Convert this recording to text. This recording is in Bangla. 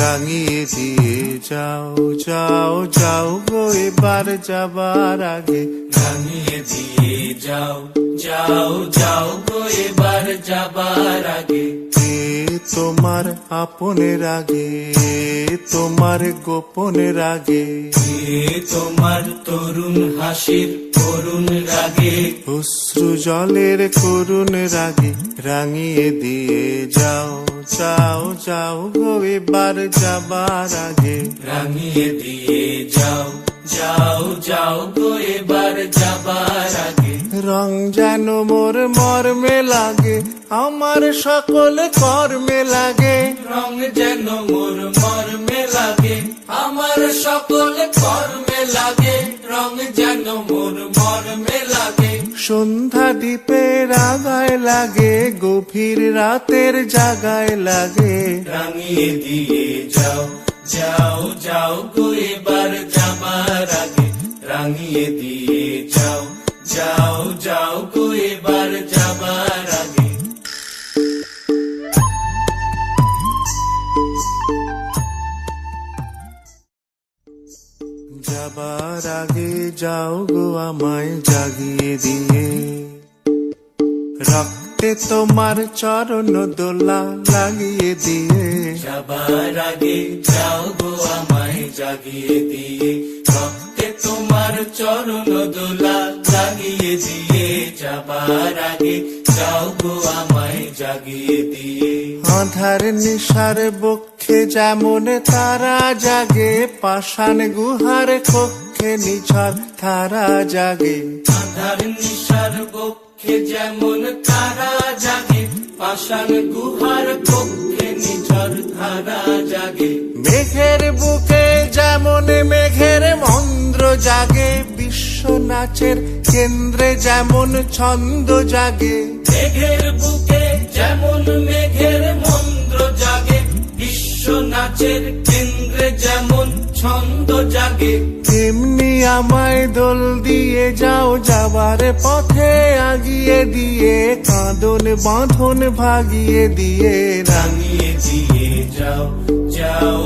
রাঙিয়ে দিয়ে যাও যাও যাও গো এবার যাবার আগে, রাঙিয়ে দিয়ে যাও যাও যাও গো এবার যাবার আগে। এ তোমার আপনের আগে, তোমার গোপনের আগে, এ তোমার তরুণ হাসির করুণ রাগে, অশ্রু জলের করুণ রাগে, রাঙিয়ে দিয়ে যাও যাও যাও গো এবার যাবার আগে, রাঙিয়ে দিয়ে যাও যাও যাও গো এবার যাবার আগে। রং যেন মোর মর্মে লাগে, আমার সকল কর্মে লাগে, রং যেন মোর মর্মে লাগে, আমার সকল কর্মে লাগে, রং যেন মোর মর্মে লাগে। সন্ধ্যা দ্বীপের আগায় লাগে, গভীর রাতের জাগায় লাগে, রাঙিয়ে দিয়ে যাও যাও যাও গো এবার যাবার আগে, রাঙিয়ে দিয়ে যাও যাও যাও গো এবার যাবার আগে। যাবার আগে যাও গো আমায় জাগিয়ে দিয়ে, রক্তে তোমার চরণ দোলা লাগিয়ে দিয়ে, যাবার আগে যাও গো আমায় জাগিয়ে দিয়ে, রক্তে তোমার চরণ দোলা লাগিয়ে দিয়ে, যাবার আগে যাও গো আমায় জাগিয়ে দিয়ে। আধার নিশার বক্ষে যেমন তারা জাগে, পাষাণ গুহার কক্ষে নিঝর তারা জাগে, আধার নিশার বক্ষে যেমন তারা জাগে, পাষাণ গুহার কক্ষে নিঝর ধারা জাগে। মেঘের বুকে যেমন মেঘের মন্দ্র জাগে, বিশ্ব নাচের কেন্দ্রে যেমন ছন্দ জাগে, মেঘের বুকে যেমন মেঘের মন্দ্র জাগে, বিশ্ব নাচের কেন্দ্রে যেমন ছন্দ জাগে। তেমনি আমায় দোল দিয়ে যাও যাবার পথে আগিয়ে দিয়ে, কাঁদন বাঁধন ভাগিয়ে দিয়ে, রাঙিয়ে দিয়ে যাও যাও